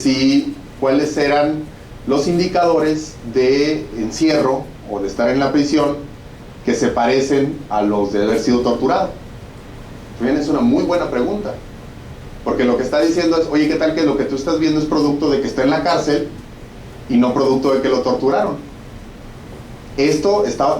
si cuáles eran los indicadores de encierro o de estar en la prisión que se parecen a los de haber sido torturado. Bien, es una muy buena pregunta, porque lo que está diciendo es, oye, ¿qué tal que lo que tú estás viendo es producto de que está en la cárcel y no producto de que lo torturaron?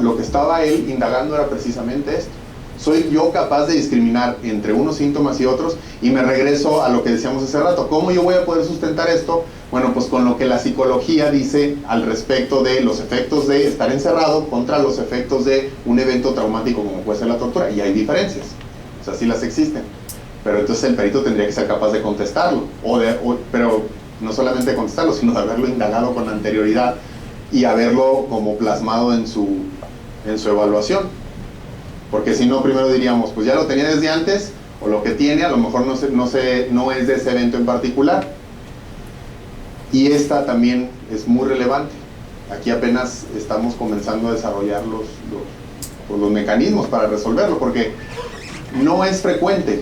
Lo que estaba él indagando era precisamente esto. ¿Soy yo capaz de discriminar entre unos síntomas y otros? Y me regreso a lo que decíamos hace rato. ¿Cómo yo voy a poder sustentar esto? Bueno, pues con lo que la psicología dice al respecto de los efectos de estar encerrado contra los efectos de un evento traumático como puede ser la tortura. Y hay diferencias. O sea, sí las existen. Pero entonces el perito tendría que ser capaz de contestarlo. Pero no solamente de contestarlo, sino de haberlo indagado con anterioridad y haberlo como plasmado en su evaluación. Porque si no, primero diríamos, pues ya lo tenía desde antes, o lo que tiene a lo mejor no es de ese evento en particular. Y esta también es muy relevante. Aquí apenas estamos comenzando a desarrollar los mecanismos para resolverlo, porque no es frecuente,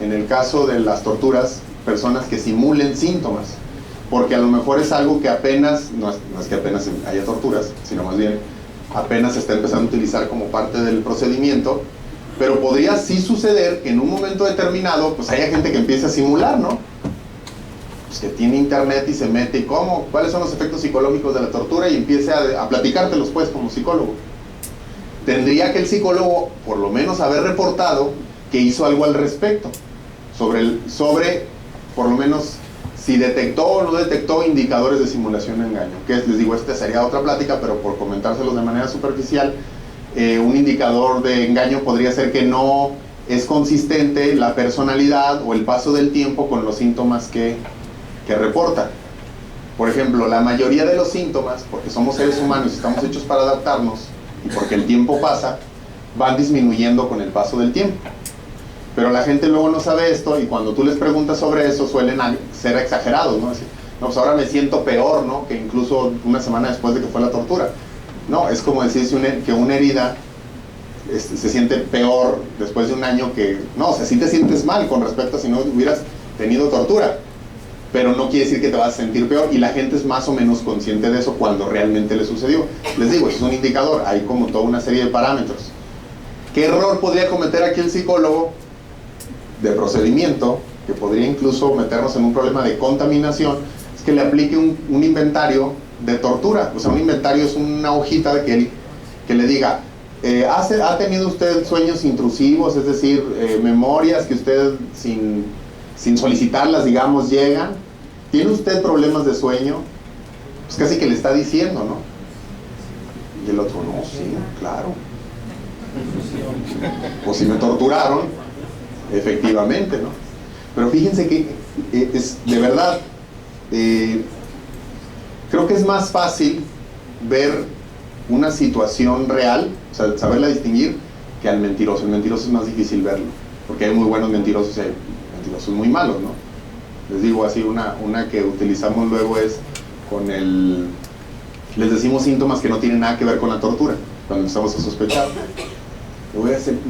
en el caso de las torturas, personas que simulen síntomas, porque a lo mejor es algo que apenas, no es que apenas haya torturas, sino más bien apenas se está empezando a utilizar como parte del procedimiento, pero podría sí suceder que en un momento determinado pues haya gente que empiece a simular, ¿no? Pues que tiene internet y se mete, ¿y cómo? ¿Cuáles son los efectos psicológicos de la tortura? Y empiece a platicártelos pues como psicólogo. Tendría que el psicólogo por lo menos haber reportado que hizo algo al respecto, sobre por lo menos si detectó o no detectó indicadores de simulación de engaño. Que les digo, esta sería otra plática, pero por comentárselos de manera superficial, un indicador de engaño podría ser que no es consistente la personalidad o el paso del tiempo con los síntomas que reporta. Por ejemplo, la mayoría de los síntomas, porque somos seres humanos y estamos hechos para adaptarnos, y porque el tiempo pasa, van disminuyendo con el paso del tiempo. Pero la gente luego no sabe esto, y cuando tú les preguntas sobre eso suelen ser exagerados, ¿no? Decir, no, pues ahora me siento peor, ¿no? Que incluso una semana después de que fue la tortura. No, es como decir que una herida se siente peor después de un año que... No, o sea, sí te sientes mal con respecto a si no hubieras tenido tortura, pero no quiere decir que te vas a sentir peor, y la gente es más o menos consciente de eso cuando realmente le sucedió. Les digo, eso es un indicador, hay como toda una serie de parámetros. ¿Qué error podría cometer aquí el psicólogo de procedimiento, que podría incluso meternos en un problema de contaminación? Es que le aplique un inventario de tortura. O sea, un inventario es una hojita que le diga, ¿ha tenido usted sueños intrusivos? Es decir, memorias que usted sin solicitarlas, digamos, llegan. ¿Tiene usted problemas de sueño? Pues casi que le está diciendo, ¿no? Y el otro, no, sí, claro. O si me torturaron, efectivamente, ¿no? Pero fíjense que es de verdad, creo que es más fácil ver una situación real, o sea, saberla distinguir, que al mentiroso. El mentiroso es más difícil verlo, porque hay muy buenos mentirosos y hay mentirosos muy malos, ¿no? Les digo así, una que utilizamos luego es con les decimos síntomas que no tienen nada que ver con la tortura, cuando empezamos a sospechar.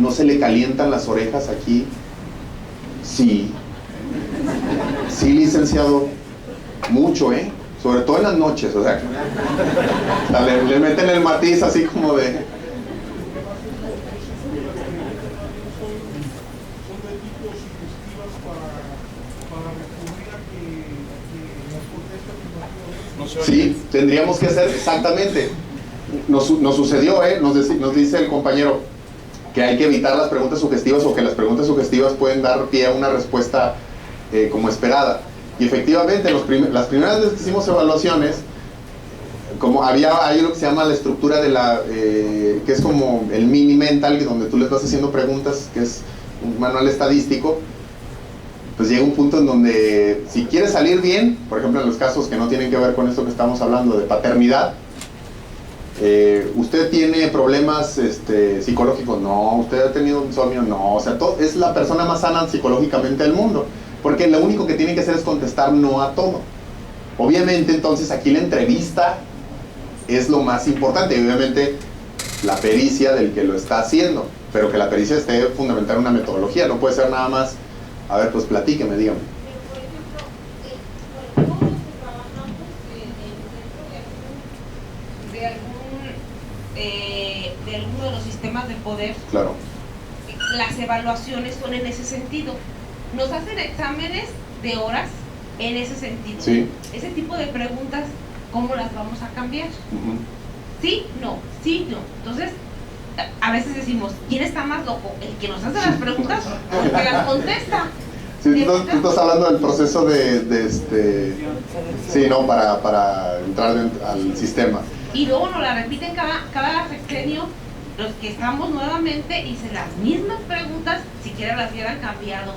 ¿No se le calientan las orejas aquí? Sí. Sí, licenciado. Mucho, sobre todo en las noches, o sea le meten el matiz así como de... Sí, tendríamos que hacer exactamente. Nos sucedió, nos dice el compañero que hay que evitar las preguntas sugestivas, o que las preguntas sugestivas pueden dar pie a una respuesta como esperada. Y efectivamente, las primeras veces que hicimos evaluaciones, como hay lo que se llama la estructura de que es como el mini mental, donde tú les vas haciendo preguntas, que es un manual estadístico. Pues llega un punto en donde, si quieres salir bien, por ejemplo en los casos que no tienen que ver con esto que estamos hablando de paternidad, ¿usted tiene problemas psicológicos? No. ¿Usted ha tenido insomnio? No. O sea, es la persona más sana psicológicamente del mundo, porque lo único que tienen que hacer es contestar no a todo. Obviamente, entonces aquí la entrevista es lo más importante, y obviamente la pericia del que lo está haciendo, pero que la pericia esté fundamentada en una metodología, no puede ser nada más, a ver, pues platíqueme, dígame. Por ejemplo, de alguno de los sistemas de poder, Claro. las evaluaciones son en ese sentido. Nos hacen exámenes de horas en ese sentido. Sí. Ese tipo de preguntas, ¿cómo las vamos a cambiar? Ujú. Sí, no, sí, no. Entonces, a veces decimos, ¿quién está más loco? ¿El que nos hace las preguntas o el que las contesta? Sí, tú estás hablando del proceso sí, no, para entrar al sistema. Y luego nos la repiten cada sexenio los que estamos nuevamente y se las mismas preguntas, siquiera las hubieran cambiado.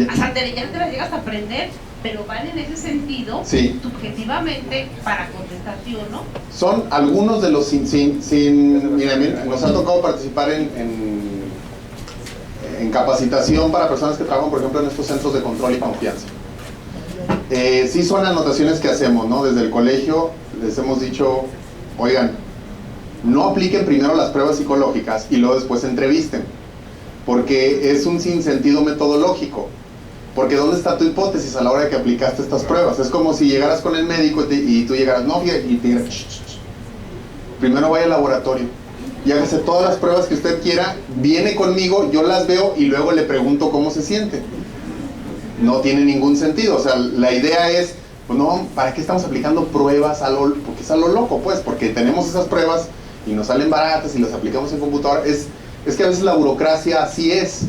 Hasta ya te las llegas a aprender, pero van en ese sentido, sí, subjetivamente, para contestación, ¿no? Son algunos de los mira, nos ha tocado participar en capacitación para personas que trabajan, por ejemplo, en estos centros de control y confianza. Sí son anotaciones que hacemos, ¿no? Desde el colegio les hemos dicho, oigan, no apliquen primero las pruebas psicológicas y luego después entrevisten, porque es un sinsentido metodológico. Porque ¿dónde está tu hipótesis a la hora de que aplicaste estas pruebas? Es como si llegaras con el médico y tú llegaras, no, fíjate, y te digas, primero vaya al laboratorio y hágase todas las pruebas que usted quiera, viene conmigo, yo las veo y luego le pregunto cómo se siente. No tiene ningún sentido. O sea, la idea es, pues no, ¿para qué estamos aplicando pruebas porque es a lo loco, pues? Porque tenemos esas pruebas y nos salen baratas y las aplicamos en computadora. Es que a veces la burocracia así es.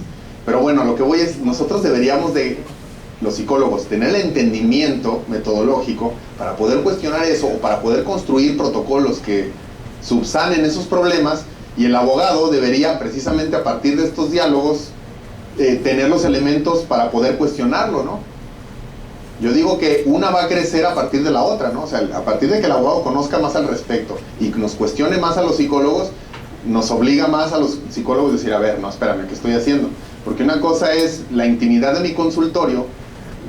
Pero bueno, lo que voy es, nosotros deberíamos los psicólogos, tener el entendimiento metodológico para poder cuestionar eso o para poder construir protocolos que subsanen esos problemas, y el abogado debería, precisamente a partir de estos diálogos, tener los elementos para poder cuestionarlo, ¿no? Yo digo que una va a crecer a partir de la otra, ¿no? O sea, a partir de que el abogado conozca más al respecto y nos cuestione más a los psicólogos, nos obliga más a los psicólogos a decir, a ver, no, espérame, ¿qué estoy haciendo? Porque una cosa es la intimidad de mi consultorio,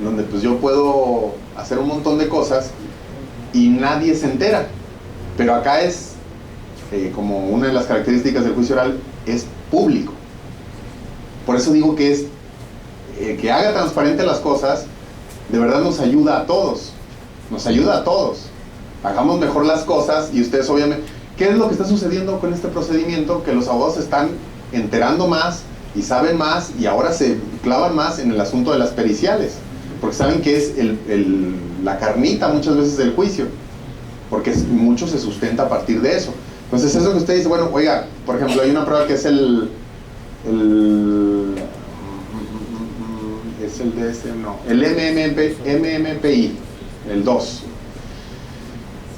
donde pues yo puedo hacer un montón de cosas y nadie se entera. Pero acá es, como una de las características del juicio oral, es público. Por eso digo que es, que haga transparente las cosas, de verdad nos ayuda a todos. Nos ayuda a todos. Hagamos mejor las cosas y ustedes obviamente... ¿Qué es lo que está sucediendo con este procedimiento? Que los abogados se están enterando más y saben más y ahora se clavan más en el asunto de las periciales, porque saben que es la carnita muchas veces del juicio, porque mucho se sustenta a partir de eso. Entonces eso que usted dice, bueno, oiga, por ejemplo, hay una prueba que es el MMPI, el 2,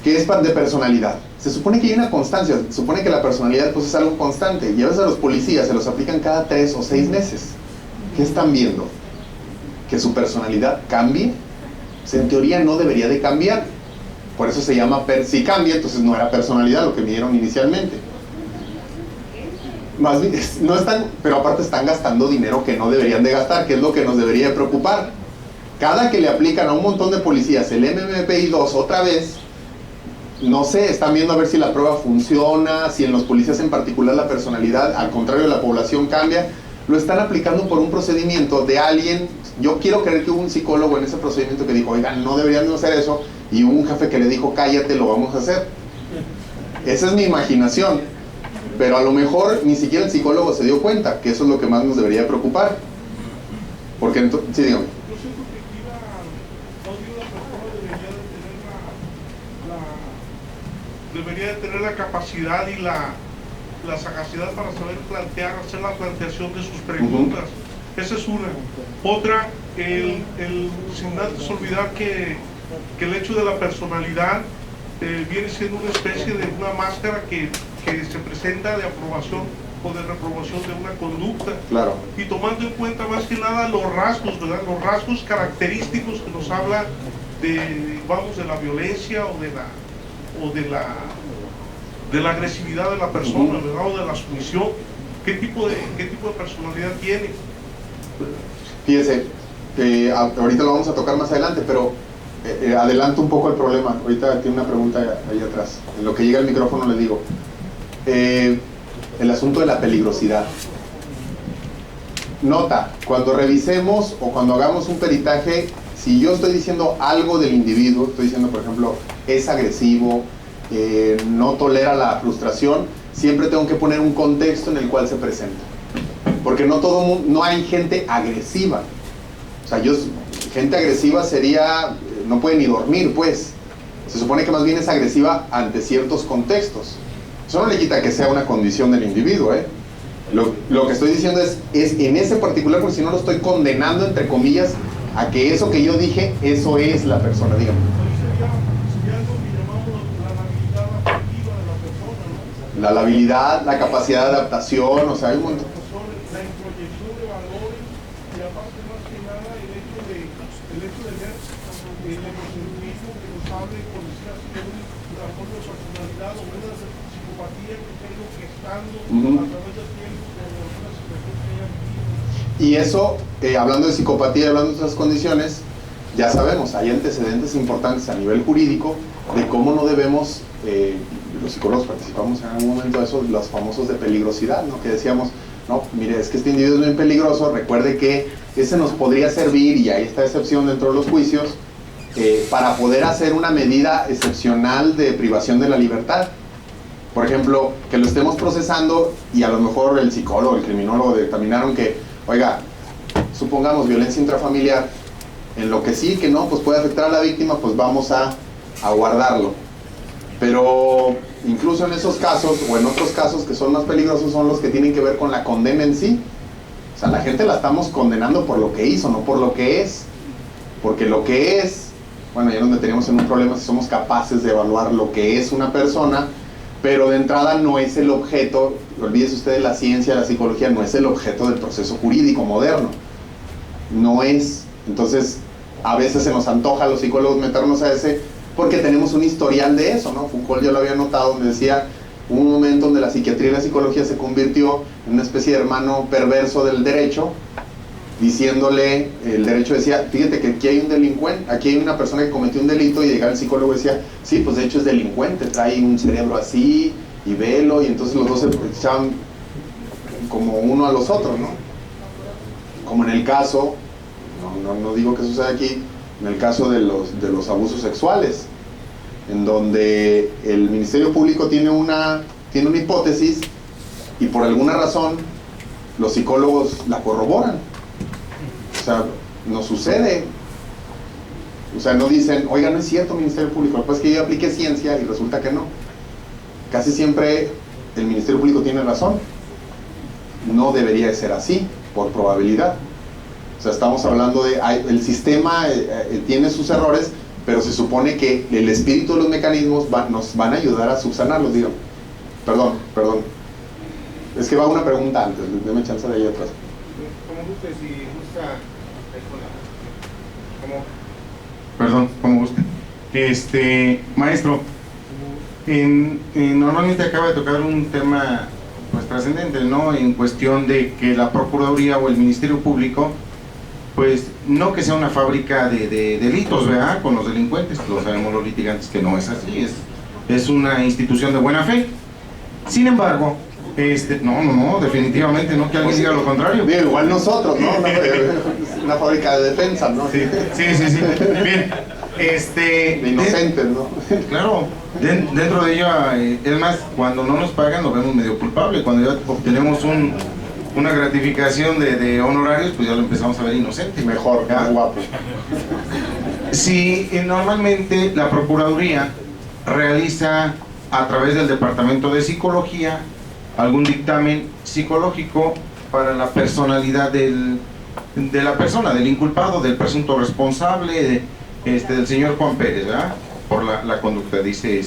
que es de personalidad. Se supone que hay una constancia, se supone que la personalidad pues es algo constante, y a veces a los policías se los aplican cada 3 o 6 meses. ¿Qué están viendo? ¿Que su personalidad cambie? Pues en teoría no debería de cambiar. Por eso se llama, si cambia, entonces no era personalidad lo que midieron inicialmente. Más bien, no están, pero aparte están gastando dinero que no deberían de gastar, que es lo que nos debería de preocupar. Cada que le aplican a un montón de policías el MMPI 2 otra vez, no sé, están viendo a ver si la prueba funciona, si en los policías en particular la personalidad, al contrario de la población, cambia. Lo están aplicando por un procedimiento de alguien. Yo quiero creer que hubo un psicólogo en ese procedimiento que dijo, oigan, no deberían de hacer eso, y hubo un jefe que le dijo, cállate, lo vamos a hacer. Esa es mi imaginación, pero a lo mejor ni siquiera el psicólogo se dio cuenta que eso es lo que más nos debería preocupar. Porque entonces, sí, dígame. Debería de tener la capacidad y la sagacidad para saber hacer la planteación de sus preguntas. Esa es una. Otra, sin antes olvidar que el hecho de la personalidad viene siendo una especie de una máscara que se presenta de aprobación o de reprobación de una conducta. Claro. Y tomando en cuenta más que nada los rasgos, ¿verdad? Los rasgos característicos que nos habla de la violencia o de la agresividad de la persona, ¿verdad? O de la sumisión. ¿Qué tipo de personalidad tiene? Fíjese, ahorita lo vamos a tocar más adelante, pero adelanto un poco el problema. Ahorita tiene una pregunta ahí atrás. En lo que llega el micrófono le digo. El asunto de la peligrosidad. Nota, cuando revisemos o cuando hagamos un peritaje, si yo estoy diciendo algo del individuo, estoy diciendo, por ejemplo, es agresivo, no tolera la frustración, siempre tengo que poner un contexto en el cual se presenta. Porque no todo mundo, no hay gente agresiva. O sea, gente agresiva sería, no puede ni dormir, pues. Se supone que más bien es agresiva ante ciertos contextos. Eso no le quita que sea una condición del individuo, ¿eh? Lo que estoy diciendo es en ese particular, porque si no lo estoy condenando, entre comillas, a que eso que yo dije, eso es la persona, dígame. Sería algo que llamamos la habilidad afectiva de la persona, ¿no? La habilidad, la capacidad de adaptación, o sea, hay un montón. La introyección de valores y aparte más que nada el hecho de ver el egocentrismo que nos hable, por decir así, de un trastorno de personalidad o una psicopatía que tengo que estando a través del tiempo por alguna situación que haya vivido. Y eso, hablando de psicopatía, hablando de otras condiciones, ya sabemos, hay antecedentes importantes a nivel jurídico de cómo no debemos, los psicólogos participamos en algún momento de eso, los famosos de peligrosidad, ¿no? Que decíamos, no, mire, es que este individuo es bien peligroso, recuerde que ese nos podría servir, y hay esta excepción dentro de los juicios, para poder hacer una medida excepcional de privación de la libertad. Por ejemplo, que lo estemos procesando y a lo mejor el psicólogo, el criminólogo determinaron que, oiga, supongamos violencia intrafamiliar, en lo que sí, que no, pues puede afectar a la víctima, pues vamos a guardarlo. Pero incluso en esos casos, o en otros casos que son más peligrosos, son los que tienen que ver con la condena en sí. O sea, la gente la estamos condenando por lo que hizo, no por lo que es. Porque lo que es, bueno, ya nos meteríamos en un problema si somos capaces de evaluar lo que es una persona, pero de entrada no es el objeto, olvídese usted de la ciencia, la psicología, no es el objeto del proceso jurídico moderno. No es. Entonces, a veces se nos antoja a los psicólogos meternos a ese, porque tenemos un historial de eso, ¿no? Foucault ya lo había notado, donde decía, un momento donde la psiquiatría y la psicología se convirtió en una especie de hermano perverso del derecho, diciéndole, el derecho decía, fíjate que aquí hay un delincuente, aquí hay una persona que cometió un delito, y llegaba el psicólogo y decía, sí, pues de hecho es delincuente, trae un cerebro así, y velo, y entonces los dos se echaban como uno a los otros, ¿no? Como en el caso, no digo que suceda aquí, en el caso de los abusos sexuales, en donde el Ministerio Público tiene una hipótesis, y por alguna razón los psicólogos la corroboran. O sea, no sucede. O sea, no dicen, oiga, no es cierto, Ministerio Público, lo que pasa es que yo apliqué ciencia y resulta que no. Casi siempre el Ministerio Público tiene razón. No debería de ser así, por probabilidad. O sea, estamos hablando de, el sistema tiene sus errores, pero se supone que el espíritu de los mecanismos nos van a ayudar a subsanarlos, digo. Perdón. Es que va una pregunta antes, déme chance de ahí atrás. Como guste, si gusta, como guste. Maestro, normalmente acaba de tocar un tema pues trascendente, ¿no? En cuestión de que la Procuraduría o el Ministerio Público, pues no que sea una fábrica de delitos, ¿verdad? Con los delincuentes, lo sabemos los litigantes que no es así, es una institución de buena fe. Sin embargo, no, definitivamente no que alguien diga lo contrario. Bien, igual nosotros, ¿no? Una fábrica de defensa, ¿no? Sí. Bien, de inocentes, ¿no? Claro, dentro de ella, es más, cuando no nos pagan nos vemos medio culpable, cuando ya obtenemos una gratificación de honorarios, pues ya lo empezamos a ver inocente. Mejor, más guapo. Sí, normalmente la Procuraduría realiza a través del Departamento de Psicología algún dictamen psicológico para la personalidad de la persona, del inculpado, del presunto responsable, del señor Juan Pérez, ¿verdad? Por la conducta, dice,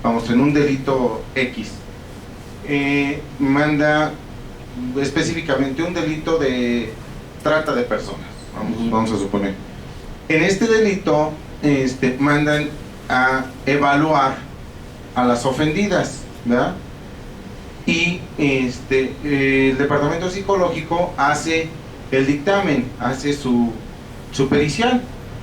vamos, en un delito X. Manda específicamente un delito de trata de personas, vamos a suponer. En este delito mandan a evaluar a las ofendidas, ¿verdad? Y el departamento psicológico hace el dictamen, hace su pericial,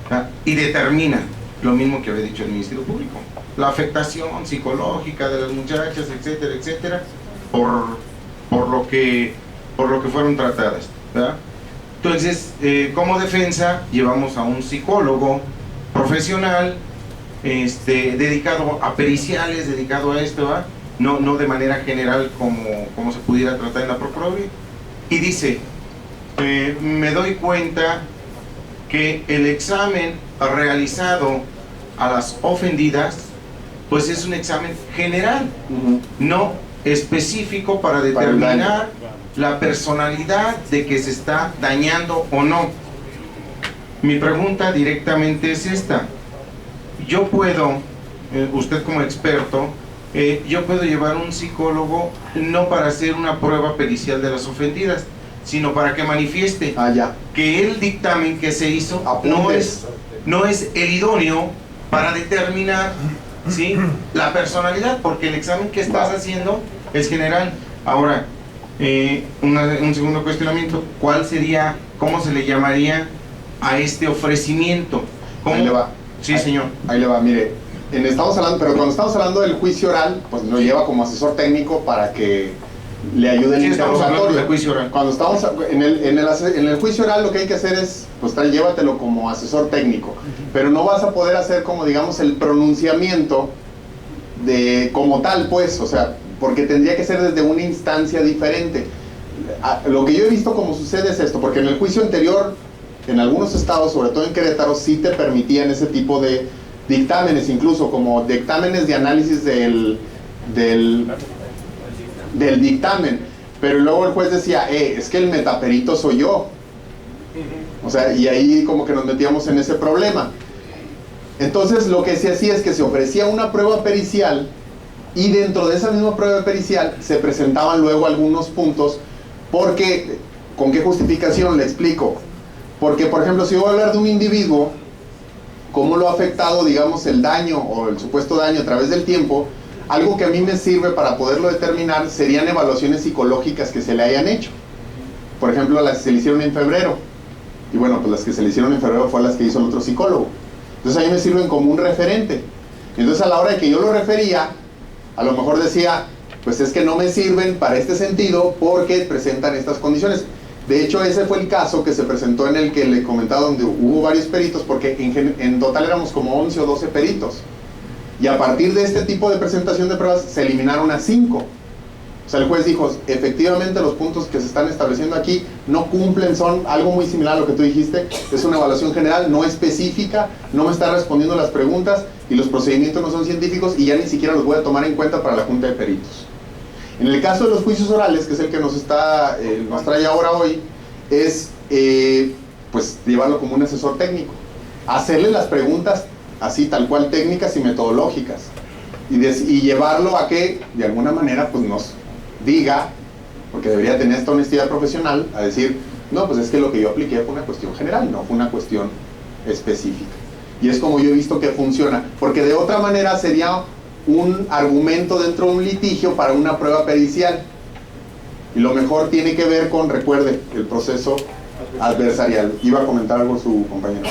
¿verdad? Y determina lo mismo que había dicho el Ministerio Público, la afectación psicológica de las muchachas, etcétera, etcétera, por lo que fueron tratadas, ¿verdad? Entonces, como defensa, llevamos a un psicólogo profesional, dedicado a periciales, dedicado a esto, ¿verdad? no de manera general como se pudiera tratar en la Procuraduría. Y dice, me doy cuenta que el examen realizado a las ofendidas, pues es un examen general, no específico para determinar la personalidad de que se está dañando o no. Mi pregunta directamente es esta: yo puedo, usted como experto, yo puedo llevar un psicólogo no para hacer una prueba pericial de las ofendidas, sino para que manifieste que el dictamen que se hizo no es el idóneo para determinar, ¿sí?, la personalidad, porque el examen que estás haciendo es general. Ahora, un segundo cuestionamiento: ¿cuál sería, cómo se le llamaría a este ofrecimiento? Ahí le va. Sí, señor. Ahí le va, mire. Estamos hablando, pero cuando estamos hablando del juicio oral, pues lo lleva como asesor técnico para que le ayude en el interrogatorio. Juicio oral. Cuando estamos en el juicio oral, lo que hay que hacer es, pues llévatelo como asesor técnico, pero no vas a poder hacer como, digamos, el pronunciamiento de como tal, pues, o sea, porque tendría que ser desde una instancia diferente. Lo que yo he visto como sucede es esto, porque en el juicio anterior, en algunos estados, sobre todo en Querétaro, sí te permitían ese tipo de dictámenes, incluso como dictámenes de análisis del dictamen, pero luego el juez decía, es que el metaperito soy yo. O sea, y ahí como que nos metíamos en ese problema. Entonces lo que se hacía es que se ofrecía una prueba pericial, y dentro de esa misma prueba pericial se presentaban luego algunos puntos, porque, ¿con qué justificación? Le explico. Porque, por ejemplo, si yo voy a hablar de un individuo, cómo lo ha afectado, digamos, el daño o el supuesto daño a través del tiempo, algo que a mí me sirve para poderlo determinar serían evaluaciones psicológicas que se le hayan hecho. Por ejemplo, las que se le hicieron en febrero. Y bueno, pues las que se le hicieron en febrero fueron las que hizo el otro psicólogo. Entonces a mí me sirven como un referente. Entonces a la hora de que yo lo refería, a lo mejor decía, pues es que no me sirven para este sentido porque presentan estas condiciones. De hecho, ese fue el caso que se presentó en el que le comentaba, donde hubo varios peritos, porque en total éramos como 11 o 12 peritos. Y a partir de este tipo de presentación de pruebas se eliminaron a 5. O sea, el juez dijo, efectivamente los puntos que se están estableciendo aquí no cumplen, son algo muy similar a lo que tú dijiste, es una evaluación general, no específica, no me está respondiendo las preguntas y los procedimientos no son científicos y ya ni siquiera los voy a tomar en cuenta para la junta de peritos. En el caso de los juicios orales, que es el que nos trae ahora hoy, es pues llevarlo como un asesor técnico, hacerle las preguntas así tal cual técnicas y metodológicas, y llevarlo a que de alguna manera pues nos diga, porque debería tener esta honestidad profesional, a decir, no, pues es que lo que yo apliqué fue una cuestión general, no fue una cuestión específica. Y es como yo he visto que funciona, porque de otra manera sería un argumento dentro de un litigio para una prueba pericial, y lo mejor tiene que ver con, recuerde, el proceso adversarial. Iba a comentar algo su compañero.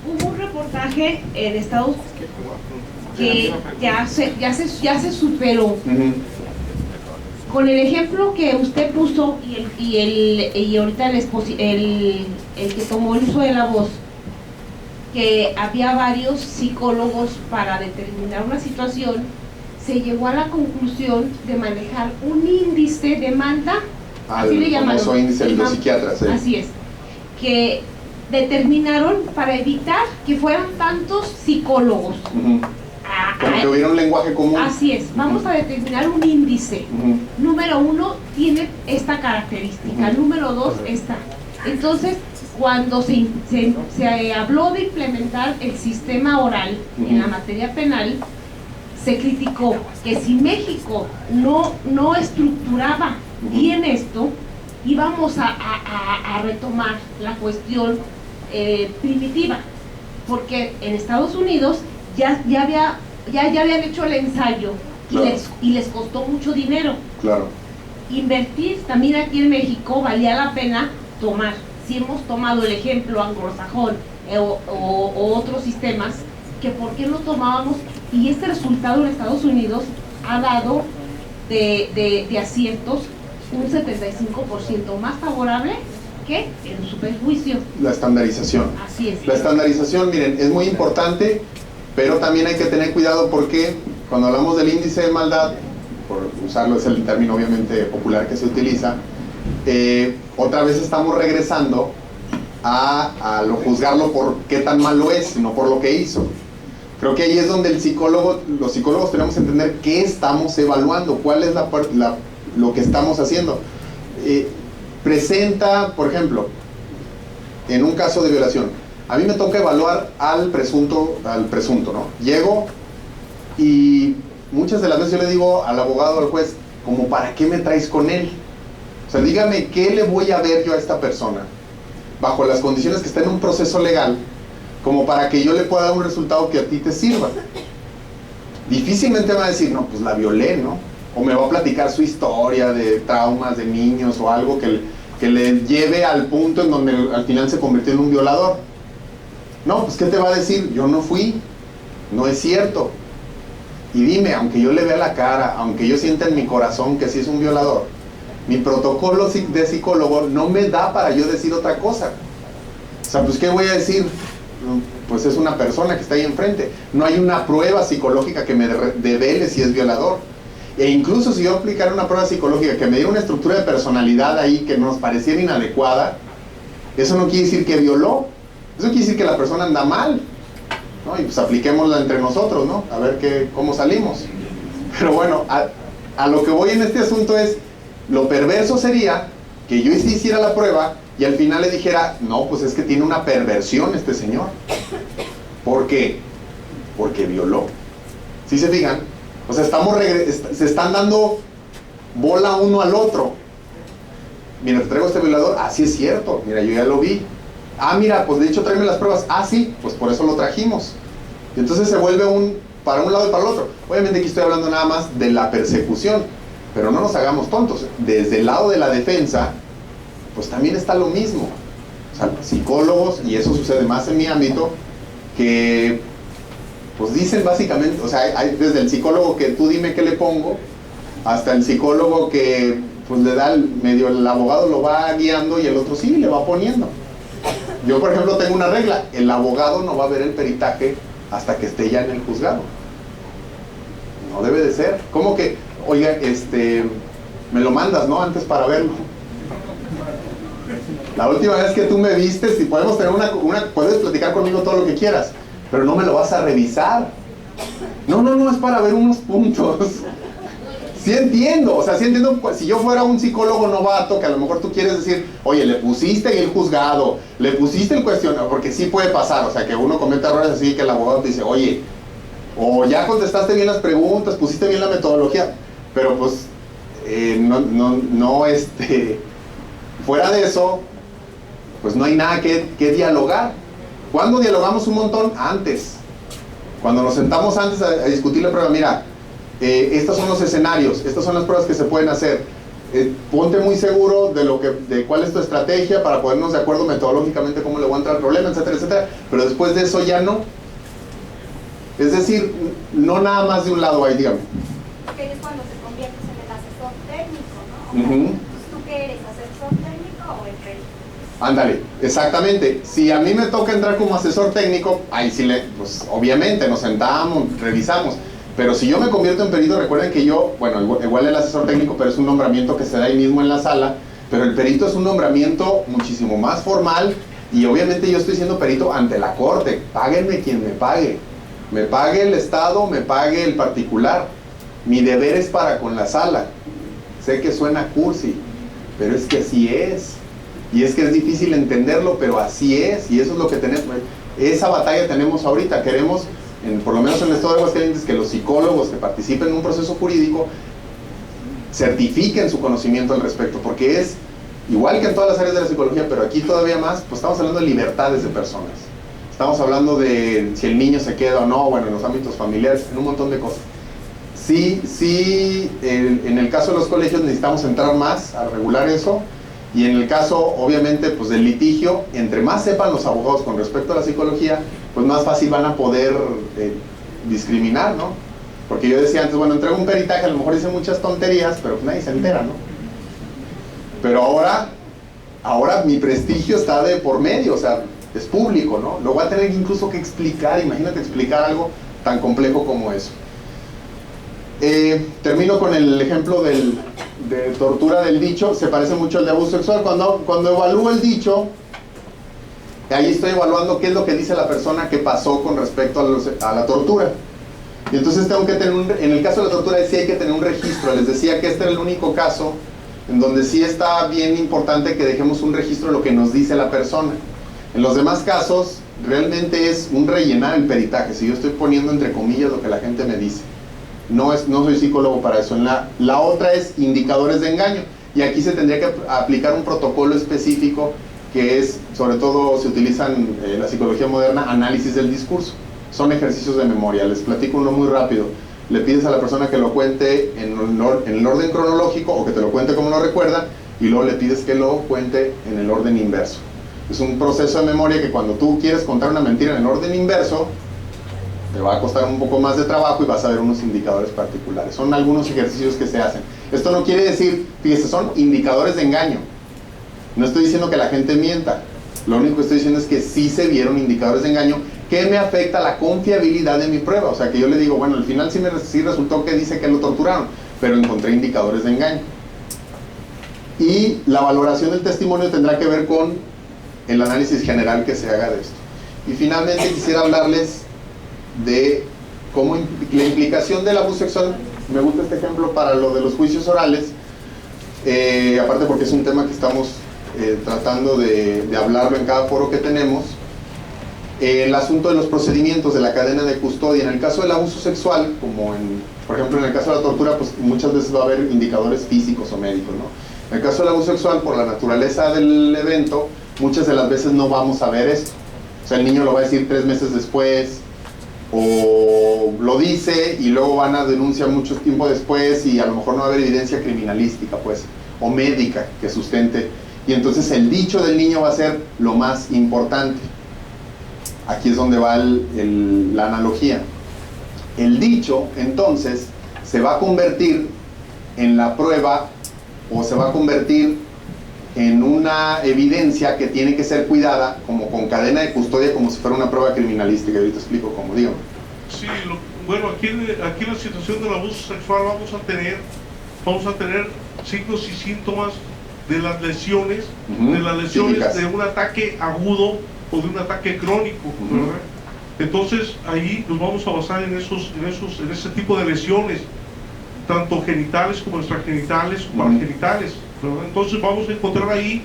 Hubo un reportaje en Estados Unidos que ya se superó. Con el ejemplo que usted puso y ahorita el que tomó el uso de la voz, que había varios psicólogos para determinar una situación, se llegó a la conclusión de manejar un índice de demanda, así le llaman, famoso índice de los psiquiatras, ¿eh? Así es, que determinaron para evitar que fueran tantos psicólogos. Como que hubiera un lenguaje común. Así es, vamos a determinar un índice. Número 1 tiene esta característica, número 2 esta. Entonces, cuando se habló de implementar el sistema oral en la materia penal, se criticó que si México no estructuraba bien esto, íbamos a retomar la cuestión primitiva, porque en Estados Unidos ya habían hecho el ensayo, claro, y les costó mucho dinero. Claro. Invertir también aquí en México valía la pena tomar. Si hemos tomado el ejemplo anglosajón o otros sistemas, que por qué no tomábamos, y este resultado en Estados Unidos ha dado de aciertos un 75% más favorable qué? En su perjuicio. La estandarización. Así es. La estandarización, miren, es muy importante, pero también hay que tener cuidado porque cuando hablamos del índice de maldad, por usarlo es el término obviamente popular que se utiliza, otra vez estamos regresando a lo juzgarlo por qué tan malo es, no por lo que hizo. Creo que ahí es donde los psicólogos tenemos que entender qué estamos evaluando, cuál es lo que estamos haciendo. Presenta, por ejemplo, en un caso de violación, a mí me toca evaluar al presunto, ¿no? Llego y muchas de las veces yo le digo al abogado, al juez, como ¿para qué me traes con él? O sea, dígame, ¿qué le voy a ver yo a esta persona? Bajo las condiciones que está en un proceso legal, como para que yo le pueda dar un resultado que a ti te sirva. Difícilmente me va a decir, no, pues la violé, ¿no? O me va a platicar su historia de traumas de niños o algo que le lleve al punto en donde al final se convirtió en un violador. No, pues ¿qué te va a decir? Yo no fui, no es cierto. Y dime, aunque yo le vea la cara, aunque yo sienta en mi corazón que sí es un violador, mi protocolo de psicólogo no me da para yo decir otra cosa. O sea, pues ¿qué voy a decir? Pues es una persona que está ahí enfrente. No hay una prueba psicológica que me devele si es violador. E incluso si yo aplicara una prueba psicológica que me diera una estructura de personalidad ahí que nos pareciera inadecuada, eso no quiere decir que violó. Eso quiere decir que la persona anda mal, ¿no? Y pues apliquémosla entre nosotros, ¿no? A ver cómo salimos. Pero bueno, a lo que voy en este asunto es, lo perverso sería que yo hiciera la prueba y al final le dijera, no, pues es que tiene una perversión este señor. ¿Por qué? Porque violó. ¿Sí se fijan? O sea, se están dando bola uno al otro. Mira, te traigo este violador. Ah, sí es cierto. Mira, yo ya lo vi. Ah, mira, pues de hecho tráeme las pruebas. Ah, sí, pues por eso lo trajimos. Y entonces se vuelve para un lado y para el otro. Obviamente aquí estoy hablando nada más de la persecución, pero no nos hagamos tontos. Desde el lado de la defensa, pues también está lo mismo. O sea, psicólogos, y eso sucede más en mi ámbito, que pues dicen básicamente, o sea, hay desde el psicólogo que tú dime qué le pongo, hasta el psicólogo que pues le da el abogado lo va guiando y el otro sí le va poniendo. Yo, por ejemplo, tengo una regla: el abogado no va a ver el peritaje hasta que esté ya en el juzgado. No debe de ser. ¿Cómo que, oiga, me lo mandas, ¿no? Antes para verlo. La última vez que tú me vistes, y podemos tener puedes platicar conmigo todo lo que quieras, pero no me lo vas a revisar. No, es para ver unos puntos. Sí entiendo, o sea, sí entiendo, pues, si yo fuera un psicólogo novato, que a lo mejor tú quieres decir, oye, le pusiste ahí el juzgado, le pusiste el cuestionario, porque sí puede pasar, o sea, que uno cometa errores así, que el abogado te dice, oye, o ya contestaste bien las preguntas, pusiste bien la metodología, pero pues, fuera de eso, pues no hay nada que dialogar. ¿Cuándo dialogamos un montón? Antes. Cuando nos sentamos antes a discutir la prueba, mira, estos son los escenarios, estas son las pruebas que se pueden hacer. Ponte muy seguro de cuál es tu estrategia para ponernos de acuerdo metodológicamente cómo le voy a entrar al problema, etcétera, etcétera. Pero después de eso ya no. Es decir, no nada más de un lado ahí, dígame. Que es cuando te conviertes en el asesor técnico, ¿no? ¿Tú qué eres, asesor técnico o el perito? Ándale, exactamente. Si a mí me toca entrar como asesor técnico, ahí sí pues obviamente nos sentamos, revisamos. Pero si yo me convierto en perito, recuerden que yo, bueno, igual el asesor técnico, pero es un nombramiento que se da ahí mismo en la sala, pero el perito es un nombramiento muchísimo más formal y obviamente yo estoy siendo perito ante la corte. Páguenme quien me pague. Me pague el Estado, me pague el particular. Mi deber es para con la sala. Sé que suena cursi, pero es que así es. Y es que es difícil entenderlo, pero así es. Y eso es lo que tenemos. Esa batalla tenemos ahorita. Queremos, por lo menos en el estado de Aguascalientes, que los psicólogos que participen en un proceso jurídico certifiquen su conocimiento al respecto, porque es igual que en todas las áreas de la psicología, pero aquí todavía más, pues estamos hablando de libertades de personas. Estamos hablando de si el niño se queda o no, bueno, en los ámbitos familiares, en un montón de cosas. Sí, en el caso de los colegios necesitamos entrar más a regular eso, y en el caso, obviamente, pues del litigio, entre más sepan los abogados con respecto a la psicología, pues más fácil van a poder discriminar, ¿no? Porque yo decía antes, bueno, entrego un peritaje, a lo mejor hice muchas tonterías, pero pues nadie se entera, ¿no? Pero ahora ahora mi prestigio está de por medio, o sea, es público, ¿no? Lo voy a tener incluso que explicar, imagínate explicar algo tan complejo como eso. Termino con el ejemplo de tortura del dicho, se parece mucho al de abuso sexual. Cuando evalúo el dicho, ahí estoy evaluando qué es lo que dice la persona que pasó con respecto a la tortura. Y entonces tengo que tener en el caso de la tortura sí hay que tener un registro. Les decía que este era el único caso en donde sí está bien importante que dejemos un registro de lo que nos dice la persona. En los demás casos, realmente es un rellenar el peritaje. Si yo estoy poniendo entre comillas lo que la gente me dice. No soy psicólogo para eso. La otra es indicadores de engaño. Y aquí se tendría que aplicar un protocolo específico que es, sobre todo se utilizan en la psicología moderna, análisis del discurso. Son ejercicios de memoria. Les platico uno muy rápido. Le pides a la persona que lo cuente en el orden cronológico o que te lo cuente como lo recuerda, y luego le pides que lo cuente en el orden inverso. Es un proceso de memoria que cuando tú quieres contar una mentira en el orden inverso, te va a costar un poco más de trabajo y vas a ver unos indicadores particulares. Son algunos ejercicios que se hacen. Esto no quiere decir, fíjese, son indicadores de engaño. No estoy diciendo que la gente mienta. Lo único que estoy diciendo es que sí se vieron indicadores de engaño que me afecta la confiabilidad de mi prueba. O sea, que yo le digo, bueno, al final sí resultó que dice que lo torturaron, pero encontré indicadores de engaño. Y la valoración del testimonio tendrá que ver con el análisis general que se haga de esto. Y finalmente quisiera hablarles de cómo la implicación del abuso sexual. Me gusta este ejemplo para lo de los juicios orales, aparte porque es un tema que estamos tratando de hablarlo en cada foro que tenemos. El asunto de los procedimientos de la cadena de custodia. En el caso del abuso sexual, por ejemplo en el caso de la tortura, pues muchas veces va a haber indicadores físicos o médicos, ¿no? En el caso del abuso sexual, por la naturaleza del evento, muchas de las veces no vamos a ver esto. O sea, el niño lo va a decir 3 meses después, o lo dice y luego van a denunciar mucho tiempo después y a lo mejor no va a haber evidencia criminalística, pues, o médica que sustente. Y entonces el dicho del niño va a ser lo más importante. Aquí es donde va la analogía. El dicho, entonces, se va a convertir en la prueba o se va a convertir en una evidencia que tiene que ser cuidada como con cadena de custodia, como si fuera una prueba criminalística. Ahorita explico cómo, digo. Sí, bueno, aquí en la situación del abuso sexual vamos a tener signos y síntomas de las lesiones, típicas, de un ataque agudo o de un ataque crónico, ¿verdad? Entonces ahí nos vamos a basar en ese tipo de lesiones, tanto genitales como extragenitales o paragenitales, ¿verdad? Entonces vamos a encontrar ahí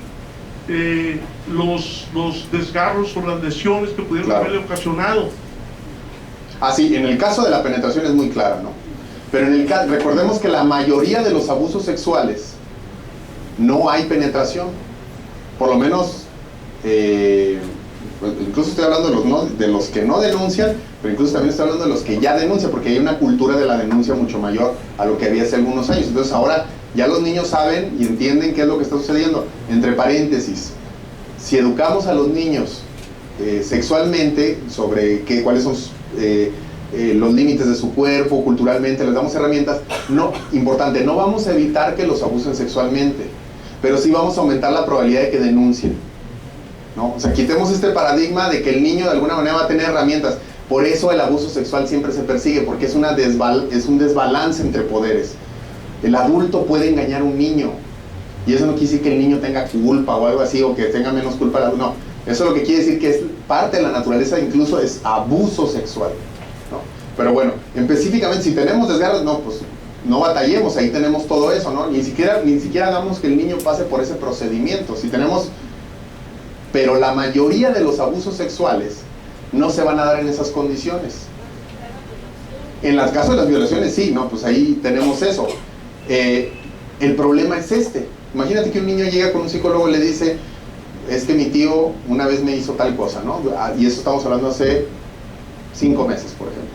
los desgarros o las lesiones que pudieron haberle ocasionado. Sí, en el caso de la penetración es muy claro, ¿no? Pero recordemos que la mayoría de los abusos sexuales no hay penetración. Por lo menos, incluso estoy hablando de los que no denuncian, pero incluso también estoy hablando de los que ya denuncian, porque hay una cultura de la denuncia mucho mayor a lo que había hace algunos años. Entonces ahora ya los niños saben y entienden qué es lo que está sucediendo. Entre paréntesis, si educamos a los niños sexualmente sobre cuáles son los límites de su cuerpo, culturalmente, les damos herramientas, importante, no vamos a evitar que los abusen sexualmente, pero sí vamos a aumentar la probabilidad de que denuncien, ¿no? O sea, quitemos este paradigma de que el niño de alguna manera va a tener herramientas. Por eso el abuso sexual siempre se persigue, porque es un desbalance entre poderes. El adulto puede engañar a un niño, y eso no quiere decir que el niño tenga culpa o algo así, o que tenga menos culpa el adulto. No, eso lo que quiere decir que es parte de la naturaleza, incluso es abuso sexual, ¿no? Pero bueno, específicamente si tenemos desgarros, no, pues no batallemos, ahí tenemos todo eso, ¿no? Ni siquiera hagamos que el niño pase por ese procedimiento. Pero la mayoría de los abusos sexuales no se van a dar en esas condiciones. En el caso de las violaciones sí, ¿no? Pues ahí tenemos eso. El problema es este. Imagínate que un niño llega con un psicólogo y le dice, es que mi tío una vez me hizo tal cosa, ¿no? Y eso estamos hablando hace 5 meses, por ejemplo.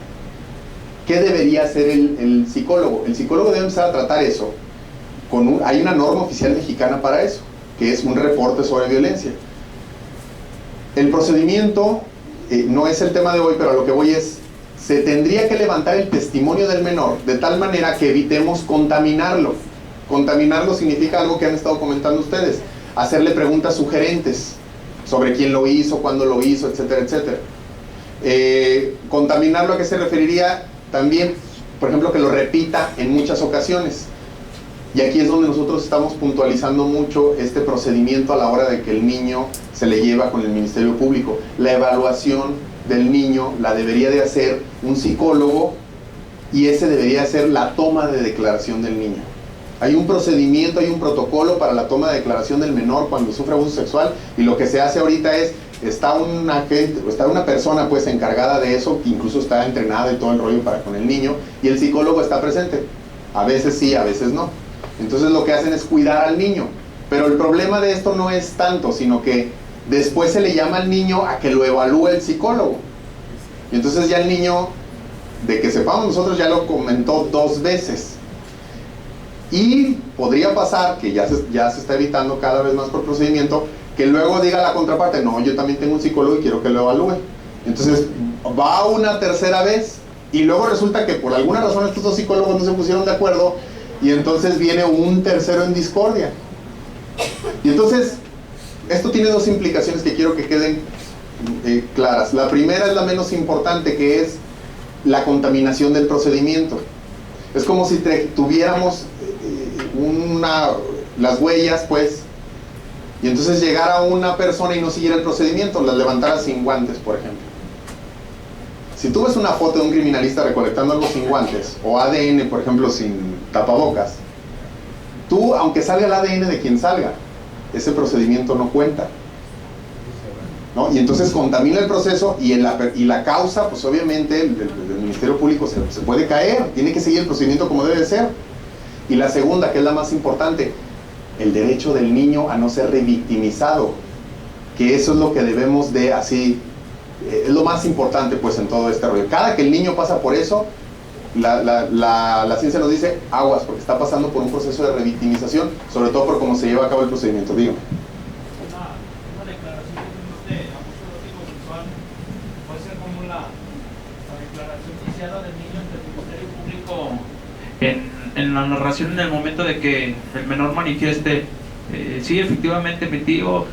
¿Qué debería hacer el psicólogo? El psicólogo debe empezar a tratar eso. Hay una norma oficial mexicana para eso, que es un reporte sobre violencia. El procedimiento no es el tema de hoy, pero a lo que voy es, se tendría que levantar el testimonio del menor de tal manera que evitemos contaminarlo. Contaminarlo significa algo que han estado comentando ustedes. hacerle preguntas sugerentes sobre quién lo hizo, cuándo lo hizo, etcétera, etcétera. Contaminarlo, ¿a qué se referiría? También, por ejemplo, que lo repita en muchas ocasiones. Y aquí es donde nosotros estamos puntualizando mucho este procedimiento a la hora de que el niño se le lleva con el Ministerio Público. La evaluación del niño la debería de hacer un psicólogo, y ese debería ser la toma de declaración del niño. Hay un procedimiento, hay un protocolo para la toma de declaración del menor cuando sufre abuso sexual, y lo que se hace ahorita es, está una persona pues encargada de eso, que incluso está entrenada y todo el rollo para con el niño, y el psicólogo está presente. A veces sí, a veces no. Entonces lo que hacen es cuidar al niño. Pero el problema de esto no es tanto, sino que después se le llama al niño a que lo evalúe el psicólogo. Y entonces ya el niño, de que sepamos nosotros, ya lo comentó 2 veces. Y podría pasar, que ya se está evitando cada vez más por procedimiento, que luego diga la contraparte, no, yo también tengo un psicólogo y quiero que lo evalúe. Entonces va una tercera vez, y luego resulta que por alguna razón estos 2 psicólogos no se pusieron de acuerdo, y entonces viene un tercero en discordia. Y entonces, esto tiene 2 implicaciones que quiero que queden claras. La primera es la menos importante, que es la contaminación del procedimiento. Es como si tuviéramos las huellas, pues, y entonces llegara una persona y no siguiera el procedimiento, las levantara sin guantes, por ejemplo. Si tú ves una foto de un criminalista recolectando algo sin guantes, o ADN, por ejemplo, sin tapabocas, tú, aunque salga el ADN de quien salga, ese procedimiento no cuenta, ¿no? Y entonces contamina el proceso, y la causa, pues obviamente el Ministerio Público se puede caer, tiene que seguir el procedimiento como debe de ser. Y la segunda, que es la más importante, el derecho del niño a no ser revictimizado, que eso es lo que debemos de así, es lo más importante pues en todo este rollo. Cada que el niño pasa por eso, la ciencia nos dice aguas, porque está pasando por un proceso de revictimización, sobre todo por cómo se lleva a cabo el procedimiento. Dígame. Una declaración de abuso sexual puede ser como la declaración iniciada del niño ante el Ministerio Público en la narración, en el momento de que el menor manifieste, sí, efectivamente mi tío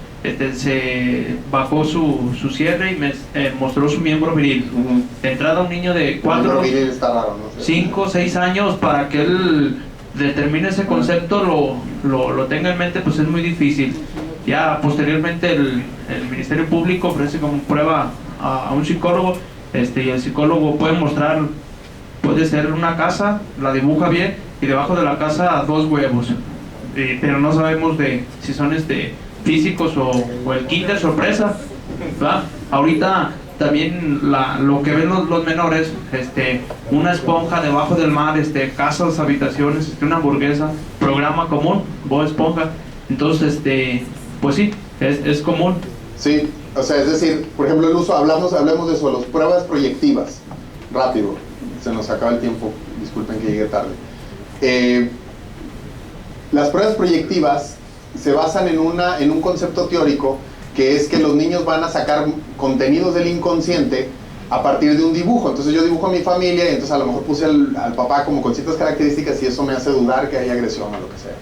se bajó su cierre y me mostró su miembro viril. De entrada, un niño de 4, 5, 6 años, para que él determine ese concepto, lo tenga en mente, pues es muy difícil. Ya posteriormente el Ministerio Público ofrece como prueba a un psicólogo, y el psicólogo puede mostrar, puede ser una casa, la dibuja bien, y debajo de la casa 2 huevos, pero no sabemos si son físicos o el kinder sorpresa, ¿verdad? Ahorita también lo que ven los menores, una esponja debajo del mar, casas, habitaciones, una hamburguesa, programa común, Bob Esponja. Entonces, pues sí, es común. Sí, o sea, es decir, por ejemplo, el uso, hablemos de eso, las pruebas proyectivas. Rápido, se nos acaba el tiempo, disculpen que llegue tarde. Las pruebas proyectivas se basan en un concepto teórico, que es que los niños van a sacar contenidos del inconsciente a partir de un dibujo. Entonces yo dibujo a mi familia, y entonces a lo mejor puse al papá como con ciertas características, y eso me hace dudar que hay agresión o lo que sea.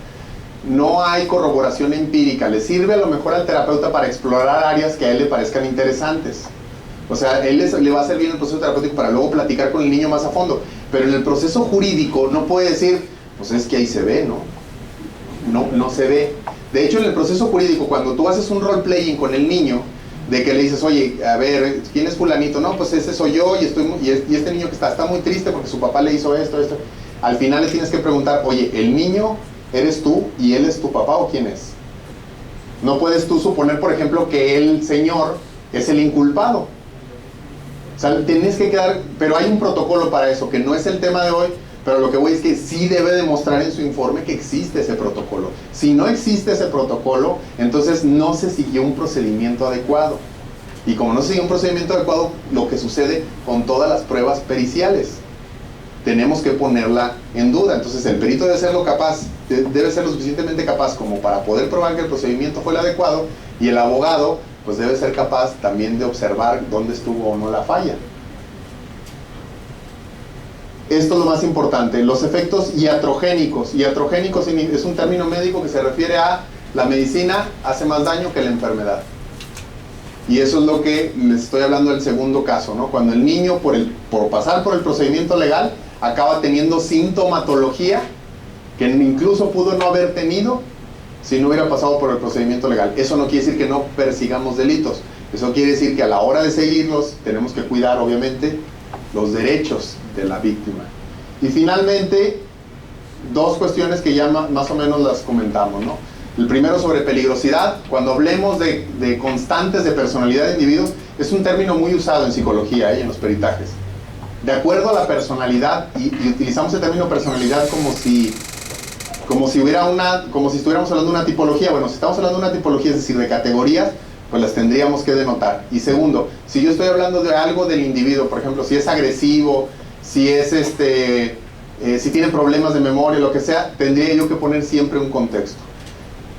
No hay corroboración empírica. Le sirve a lo mejor al terapeuta para explorar áreas que a él le parezcan interesantes. O sea, él le va a servir en el proceso terapéutico para luego platicar con el niño más a fondo. Pero en el proceso jurídico no puede decir, pues es que ahí se ve, ¿no? No se ve. De hecho, en el proceso jurídico, cuando tú haces un role-playing con el niño, de que le dices, oye, a ver, ¿quién es fulanito? No, pues ese soy yo, y este niño que está muy triste porque su papá le hizo esto. Al final le tienes que preguntar, oye, ¿el niño eres tú y él es tu papá, o quién es? No puedes tú suponer, por ejemplo, que el señor es el inculpado. O sea, tienes que quedar, pero hay un protocolo para eso, que no es el tema de hoy, pero lo que voy es que sí debe demostrar en su informe que existe ese protocolo. Si no existe ese protocolo, entonces no se siguió un procedimiento adecuado. Y como no se siguió un procedimiento adecuado, lo que sucede con todas las pruebas periciales, tenemos que ponerla en duda. Entonces el perito debe ser lo suficientemente capaz como para poder probar que el procedimiento fue el adecuado, y el abogado pues debe ser capaz también de observar dónde estuvo o no la falla. Esto es lo más importante, los efectos iatrogénicos. Iatrogénicos es un término médico que se refiere a la medicina hace más daño que la enfermedad. Y eso es lo que les estoy hablando del segundo caso, ¿no? Cuando el niño, por pasar por el procedimiento legal, acaba teniendo sintomatología que incluso pudo no haber tenido si no hubiera pasado por el procedimiento legal. Eso no quiere decir que no persigamos delitos. Eso quiere decir que a la hora de seguirlos tenemos que cuidar, obviamente, los derechos de la víctima. Y finalmente, dos cuestiones que ya más o menos las comentamos, ¿no? El primero sobre peligrosidad. Cuando hablemos de constantes de personalidad de individuos, es un término muy usado en psicología y en los peritajes. De acuerdo a la personalidad, y utilizamos el término personalidad como si estuviéramos hablando de una tipología. Bueno, si estamos hablando de una tipología, es decir, de categorías, pues las tendríamos que denotar. Y segundo, si yo estoy hablando de algo del individuo, por ejemplo, si es agresivo, si tiene problemas de memoria, lo que sea, tendría yo que poner siempre un contexto.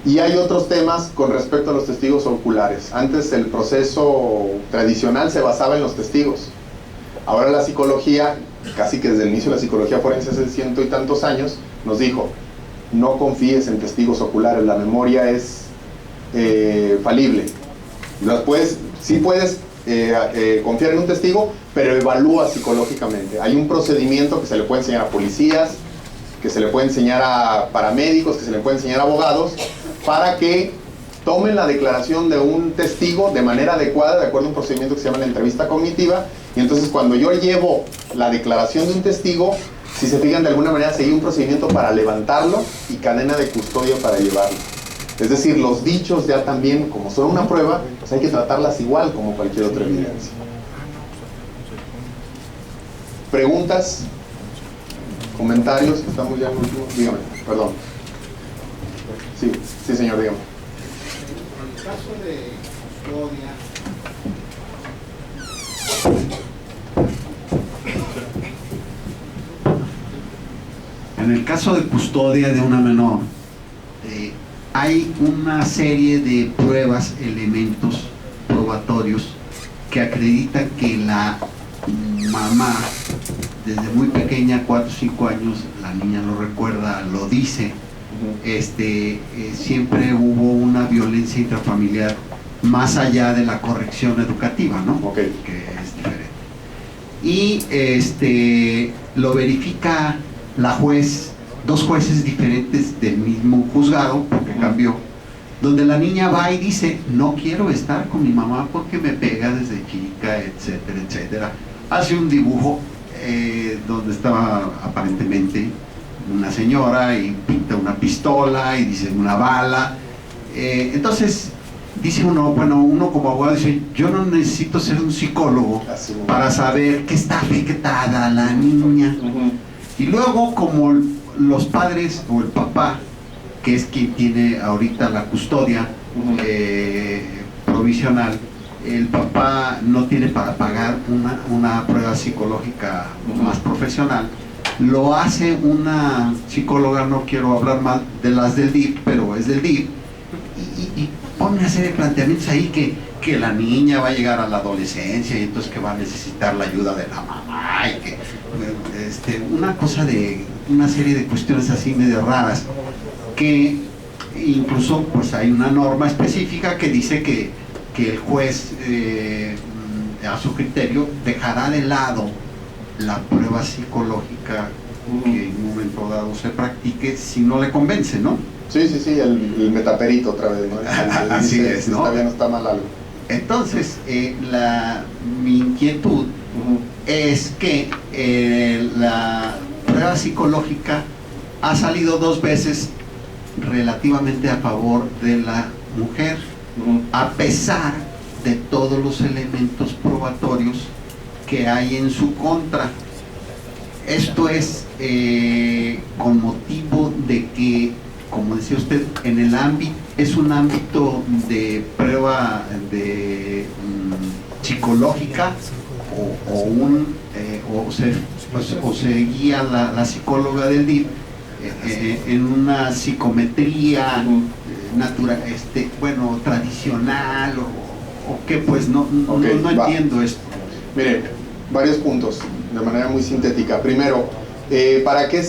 Y hay otros temas con respecto a los testigos oculares. Antes el proceso tradicional se basaba en los testigos. Ahora la psicología, casi que desde el inicio de la psicología forense hace 100 y tantos años, nos dijo: no confíes en testigos oculares, la memoria es falible. Sí puedes confiar en un testigo, pero evalúa psicológicamente. Hay un procedimiento que se le puede enseñar a policías, que se le puede enseñar a paramédicos, que se le puede enseñar a abogados, para que tomen la declaración de un testigo de manera adecuada, de acuerdo a un procedimiento que se llama la entrevista cognitiva. Y entonces cuando yo llevo la declaración de un testigo, si se fijan, de alguna manera seguí un procedimiento para levantarlo y cadena de custodia para llevarlo. Es decir, los dichos ya también, como son una prueba, pues hay que tratarlas igual como cualquier otra evidencia. ¿Preguntas? ¿Comentarios? Estamos ya en el último. Dígame, perdón. Sí, señor, dígame. En el caso de custodia, en el caso de custodia de una menor, hay una serie de pruebas, elementos probatorios que acreditan que la mamá, desde muy pequeña, 4 o 5 años, la niña lo recuerda, lo dice, siempre hubo una violencia intrafamiliar más allá de la corrección educativa, ¿no? Okay. Que es diferente. Y lo verifica la juez, 2 jueces diferentes del mismo juzgado, porque cambió, donde la niña va y dice: no quiero estar con mi mamá porque me pega desde chica, etcétera, etcétera. Hace un dibujo donde estaba aparentemente una señora y pinta una pistola y dice una bala. Entonces dice uno como abogado dice: yo no necesito ser un psicólogo para saber que está afectada la niña. Y luego, como los padres o el papá, que es quien tiene ahorita la custodia provisional, el papá no tiene para pagar una prueba psicológica más profesional, lo hace una psicóloga, no quiero hablar mal de las del DIF, pero es del DIF, y pone una serie de planteamientos ahí que la niña va a llegar a la adolescencia y entonces que va a necesitar la ayuda de la mamá y que una serie de cuestiones así medio raras, que incluso pues hay una norma específica que dice que el juez a su criterio dejará de lado la prueba psicológica que en un momento dado se practique si no le convence, ¿no? Sí, el metaperito otra vez, ¿no? Así es, ¿no? Está bien o está mal algo. Entonces, mi inquietud es que la prueba psicológica ha salido 2 veces relativamente a favor de la mujer, a pesar de todos los elementos probatorios que hay en su contra. Esto es con motivo de que, como decía usted, en el ámbito, es un ámbito de prueba psicológica o se guía la psicóloga del DIF en una psicometría natural, tradicional o que pues no entiendo esto. Mire, varios puntos de manera muy sintética. Primero, ¿para qué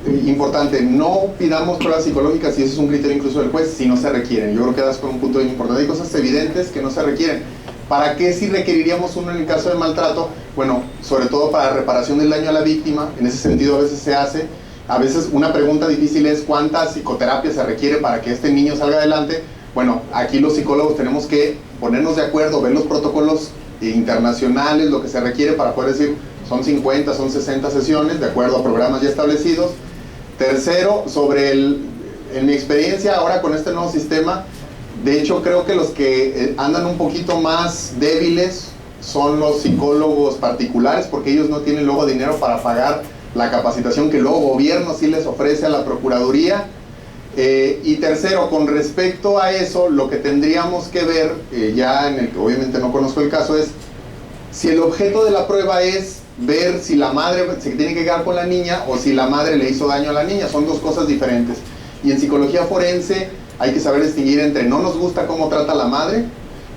importante, no pidamos pruebas psicológicas, y eso es un criterio incluso del juez, si no se requieren. Yo creo que das con un punto bien importante. Hay cosas evidentes que no se requieren. ¿Para qué si requeriríamos uno en el caso de maltrato? Bueno, sobre todo para reparación del daño a la víctima. En ese sentido a veces se hace. A veces una pregunta difícil es ¿cuánta psicoterapia se requiere para que este niño salga adelante? Bueno, aquí los psicólogos tenemos que ponernos de acuerdo, ver los protocolos internacionales, lo que se requiere para poder decir son 50, son 60 sesiones, de acuerdo a programas ya establecidos. Tercero, en mi experiencia ahora con este nuevo sistema, de hecho creo que los que andan un poquito más débiles son los psicólogos particulares, porque ellos no tienen luego dinero para pagar la capacitación que luego gobierno sí les ofrece a la Procuraduría. Y tercero, con respecto a eso, lo que tendríamos que ver, ya en el que obviamente no conozco el caso, es si el objeto de la prueba es ver si la madre se tiene que quedar con la niña o si la madre le hizo daño a la niña. Son dos cosas diferentes. Y en psicología forense hay que saber distinguir entre no nos gusta cómo trata la madre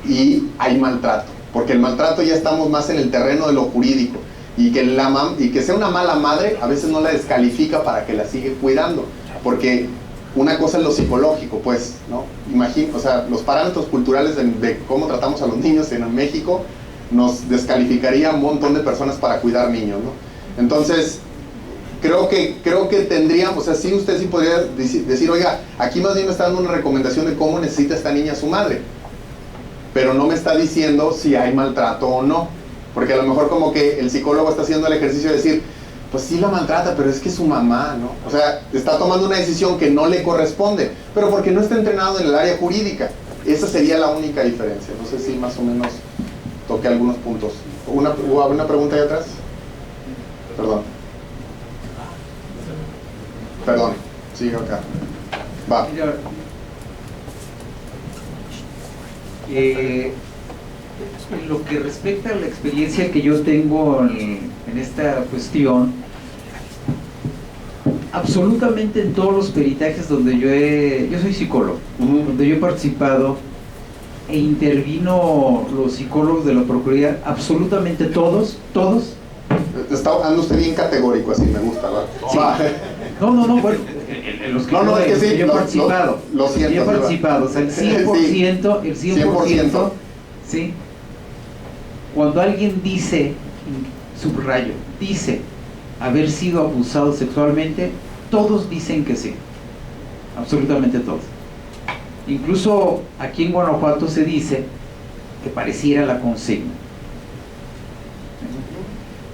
y hay maltrato. Porque el maltrato ya estamos más en el terreno de lo jurídico. Y que sea una mala madre a veces no la descalifica para que la siga cuidando. Porque una cosa es lo psicológico, pues, ¿no? O sea, los parámetros culturales de cómo tratamos a los niños en México nos descalificaría a un montón de personas para cuidar niños, ¿no? Entonces, creo que tendríamos, o sea, sí, usted sí podría decir, oiga, aquí más bien me está dando una recomendación de cómo necesita esta niña a su madre, pero no me está diciendo si hay maltrato o no, porque a lo mejor como que el psicólogo está haciendo el ejercicio de decir, pues sí la maltrata, pero es que es su mamá, ¿no? O sea, está tomando una decisión que no le corresponde, pero porque no está entrenado en el área jurídica. Esa sería la única diferencia. No sé si más o menos toqué algunos puntos. ¿Hubo alguna pregunta ahí atrás? Perdón, sigue acá. Va. En lo que respecta a la experiencia que yo tengo en esta cuestión, absolutamente en todos los peritajes donde yo soy psicólogo, donde yo he participado e intervino los psicólogos de la Procuraduría, absolutamente todos. Anda usted bien categórico, así me gusta, ¿verdad? Sí. No, bueno, en los que yo he participado, o sea, el 100%, el 100%, ¿sí? Cuando alguien dice, subrayo, dice haber sido abusado sexualmente, todos dicen que sí, absolutamente todos. Incluso aquí en Guanajuato se dice que pareciera la consigna.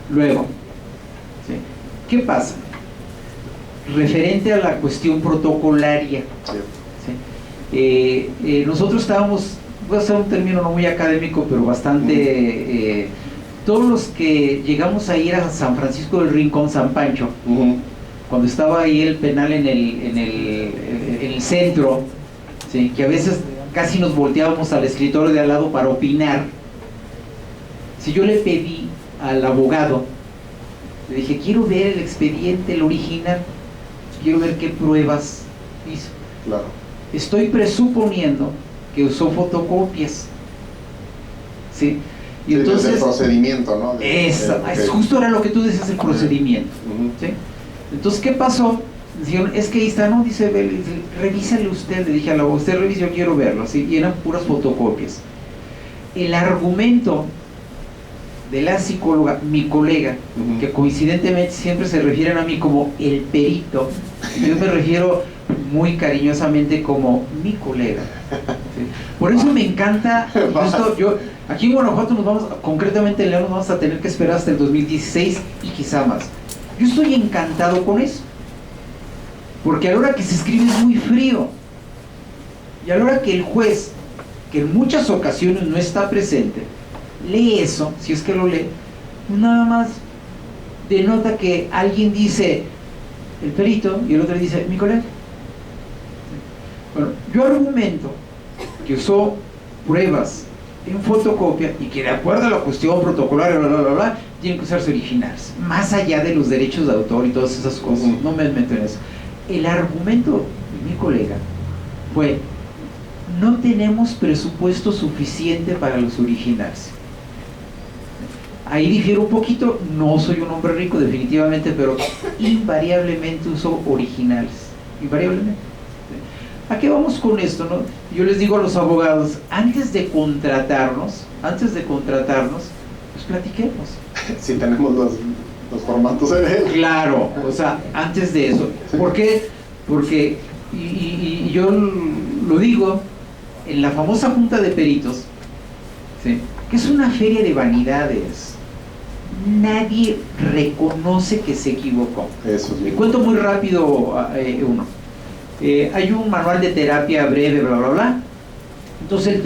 Luego, ¿sí? ¿Qué pasa? Referente a la cuestión protocolaria, ¿sí? Nosotros estábamos, voy a usar un término no muy académico, pero bastante, todos los que llegamos a ir a San Francisco del Rincón, San Pancho, cuando estaba ahí el penal en el centro, ¿sí? Que a veces casi nos volteábamos al escritorio de al lado para opinar. Si yo le pedí al abogado, le dije, quiero ver el expediente, el original, quiero ver qué pruebas hizo. Claro. Estoy presuponiendo que usó fotocopias, ¿sí? Y entonces, el procedimiento, ¿no? Justo era lo que tú decías, el procedimiento, ¿sí? Entonces, ¿qué pasó? Dijeron, es que ahí está, no, dice, revísale usted. Le dije a la abogada, usted revise, yo quiero verlo, ¿sí? Y eran puras fotocopias. El argumento de la psicóloga, mi colega, que coincidentemente siempre se refieren a mí como el perito, yo me refiero muy cariñosamente como mi colega, ¿sí? Por eso me encanta esto. Aquí en Guanajuato concretamente en León, nos vamos a tener que esperar hasta el 2016 y quizá más. Yo estoy encantado con eso, porque a la hora que se escribe es muy frío, y a la hora que el juez, que en muchas ocasiones no está presente, lee eso, si es que lo lee, nada más denota que alguien dice el perito y el otro dice mi colega. Bueno, yo argumento que usó pruebas en fotocopia y que de acuerdo a la cuestión protocolar, tienen que usarse originales, más allá de los derechos de autor y todas esas cosas. No me meto en eso. El argumento de mi colega fue: no tenemos presupuesto suficiente para los originales. Ahí difiero un poquito, no soy un hombre rico definitivamente, pero invariablemente uso originales, invariablemente. ¿A qué vamos con esto, no? Yo les digo a los abogados, antes de contratarnos, pues platiquemos. Si tenemos los formatos en él. Claro, o sea, antes de eso. ¿Por qué? Porque, y yo lo digo, en la famosa junta de peritos, ¿sí?, que es una feria de vanidades, nadie reconoce que se equivocó. Eso es Me bien. cuento muy rápido uno. Hay un manual de terapia breve, bla, bla, bla. Entonces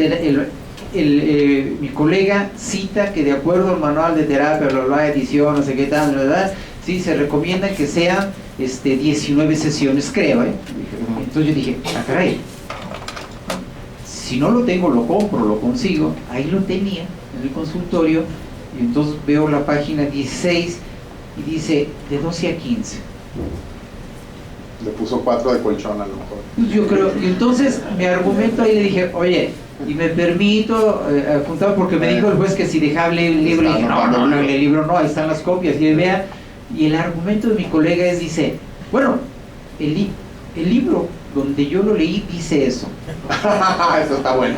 mi colega cita que de acuerdo al manual de terapia, bla, bla, edición, no sé qué tal, bla, bla, sí, se recomienda que sean 19 sesiones, creo, Entonces yo dije, caray, si no lo tengo, lo compro, lo consigo. Ahí lo tenía en el consultorio, y entonces veo la página 16 y dice de 12 a 15. Le puso 4 de colchón a lo mejor. Pues yo creo, y entonces mi argumento ahí le dije, oye, y me permito apuntar, porque me dijo el juez que si dejaba el libro, y dije, no, el libro no, ahí están las copias, y vea, y el argumento de mi colega dice, bueno, el libro donde yo lo leí dice eso. Eso está bueno.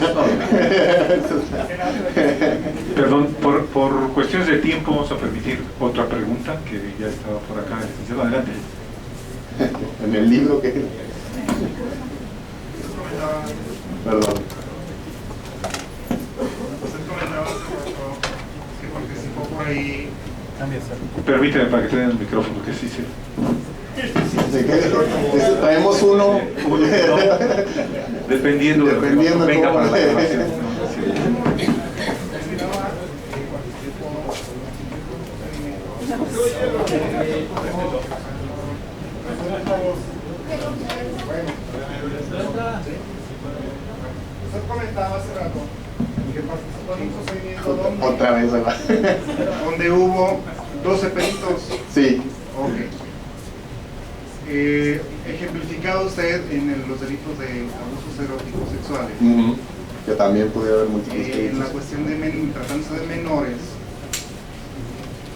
Perdón, por cuestiones de tiempo vamos a permitir otra pregunta que ya estaba por acá. Licenciado, adelante. En el libro que... Perdón. Usted comentaba que participó por ahí. Permíteme para que tengan el micrófono, que sí se... Traemos uno. Dependiendo de lo que venga para la grabación. Usted comentaba hace rato que participó en un procedimiento Otra vez, ¿verdad? donde hubo 12 peritos. Sí. Ok. Ejemplificado usted en los delitos de abusos eróticos sexuales. Que también pudiera haber múltiples En delitos. la cuestión de tratándose de menores,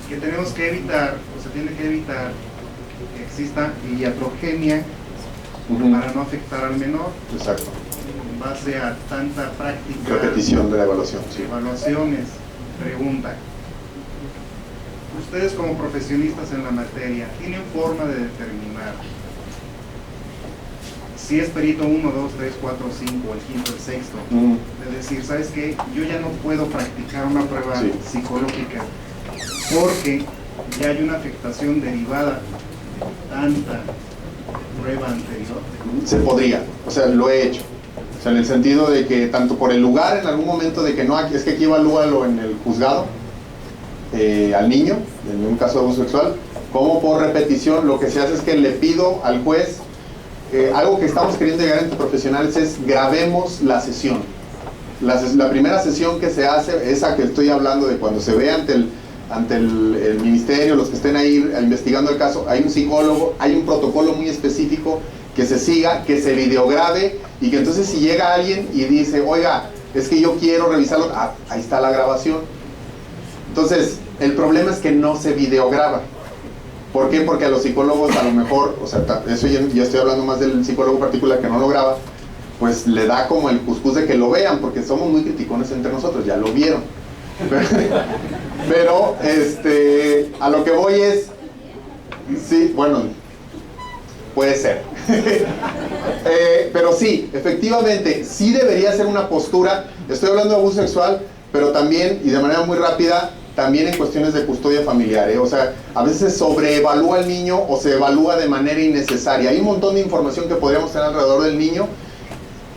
que tenemos que evitar, o se tiene que evitar que exista iatrogenia para no afectar al menor. Exacto. En base a tanta práctica, Repetición de la evaluación, sí. evaluaciones, pregunta. Ustedes como profesionistas en la materia, ¿tienen forma de determinar si es perito 1, 2, 3, 4, 5, el quinto, el sexto? De decir, ¿sabes qué? Yo ya no puedo practicar una prueba psicológica porque ya hay una afectación derivada de tanta prueba anterior. Se podría, o sea, lo he hecho. O sea, en el sentido de que tanto por el lugar en algún momento de que no, es que aquí evalúalo en el juzgado al niño, en un caso de abuso sexual, como por repetición, lo que se hace es que le pido al juez, algo que estamos queriendo llegar entre profesionales es grabemos la sesión. La primera sesión que se hace, esa que estoy hablando de cuando se ve ante el ministerio, los que estén ahí investigando el caso, hay un psicólogo, hay un protocolo muy específico que se siga, que se videograbe, y que entonces si llega alguien y dice, oiga, es que yo quiero revisarlo, ahí está la grabación. Entonces, el problema es que no se videograba. ¿Por qué? Porque a los psicólogos a lo mejor, o sea, eso ya estoy hablando más del psicólogo particular que no lo graba, pues le da como el cuscús de que lo vean, porque somos muy criticones entre nosotros, ya lo vieron. Pero, a lo que voy es, sí, bueno, puede ser. Pero sí, efectivamente, sí debería ser una postura, estoy hablando de abuso sexual, pero también, y de manera muy rápida, también en cuestiones de custodia familiar, O sea, a veces se sobreevalúa al niño o se evalúa de manera innecesaria. Hay un montón de información que podríamos tener alrededor del niño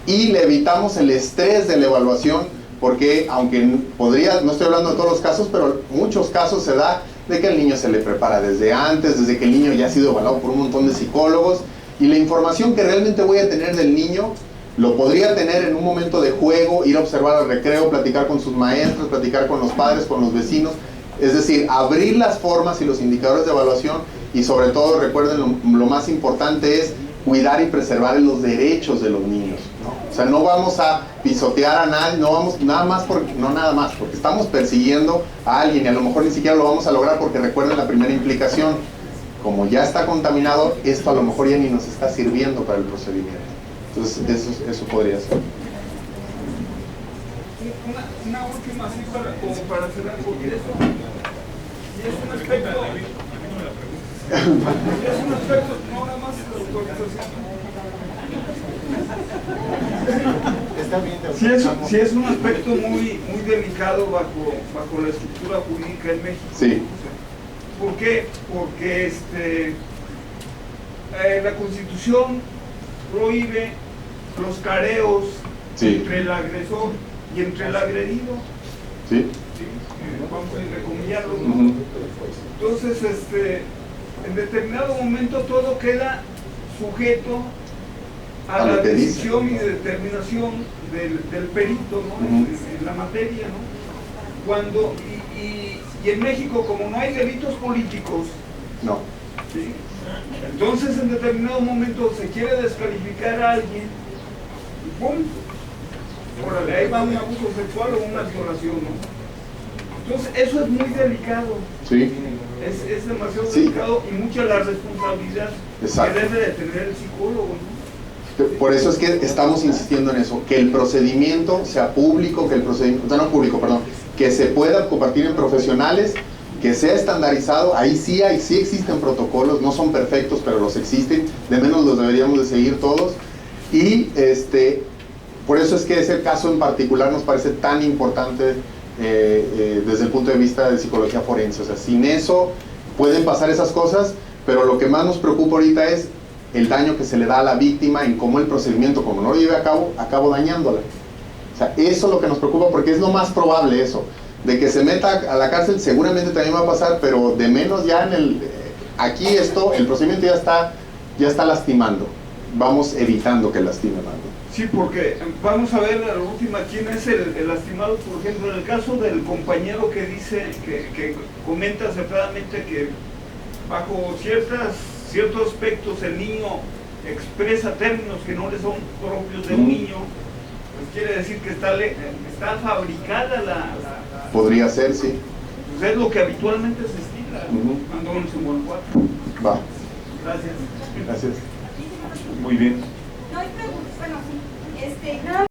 y le evitamos el estrés de la evaluación, porque aunque no estoy hablando de todos los casos, pero en muchos casos se da de que el niño se le prepara desde antes, desde que el niño ya ha sido evaluado por un montón de psicólogos, y la información que realmente voy a tener del niño lo podría tener en un momento de juego, ir a observar al recreo, platicar con sus maestros, platicar con los padres, con los vecinos. Es decir, abrir las formas y los indicadores de evaluación, y sobre todo recuerden lo más importante es cuidar y preservar los derechos de los niños. ¿no? O sea, no vamos a pisotear a nadie, no vamos, nada más porque estamos persiguiendo a alguien y a lo mejor ni siquiera lo vamos a lograr porque recuerden la primera implicación, como ya está contaminado, esto a lo mejor ya ni nos está sirviendo para el procedimiento. Entonces, eso podría ser. Una última así para cerrar, porque eso y es un aspecto no nada más de autorización. Sí es un aspecto muy delicado bajo la estructura jurídica en México. Sí. ¿Por qué? Porque la Constitución prohíbe los careos entre el agresor y entre el agredido. Sí. Vamos a entrecomillarlo, ¿no? Entonces, en determinado momento todo queda sujeto a la decisión y determinación del perito, ¿no? En la materia, ¿no? Cuando, y en México, como no hay delitos políticos, no. ¿sí? Entonces en determinado momento se quiere descalificar a alguien y ¡pum! Órale, ahí va un abuso sexual o una violación, ¿no? Entonces eso es muy delicado. Sí. Es demasiado delicado y mucha la responsabilidad que debe de tener el psicólogo, ¿no? Por eso es que estamos insistiendo en eso, que el procedimiento sea público, que se pueda compartir en profesionales, que sea estandarizado. Ahí sí existen protocolos, no son perfectos, pero los existen, de menos los deberíamos de seguir todos. Y por eso es que ese caso en particular nos parece tan importante desde el punto de vista de psicología forense. O sea, sin eso pueden pasar esas cosas, pero lo que más nos preocupa ahorita es el daño que se le da a la víctima en cómo el procedimiento, como no lo lleve a cabo, acabo dañándola. O sea, eso es lo que nos preocupa, porque es lo más probable eso. De que se meta a la cárcel seguramente también va a pasar, pero de menos ya aquí el procedimiento ya está lastimando. Vamos evitando que lastime más, ¿no? Sí, porque vamos a ver la última, quién es el lastimado. Por ejemplo, en el caso del compañero que dice, que comenta acertadamente que bajo ciertos aspectos el niño expresa términos que no le son propios de un niño, pues quiere decir que está fabricada la... Podría ser, sí. Pues es lo que habitualmente se estila cuando uno se muere. Va. Gracias. Gracias. Muy bien. No hay preguntas, bueno, sí. Nada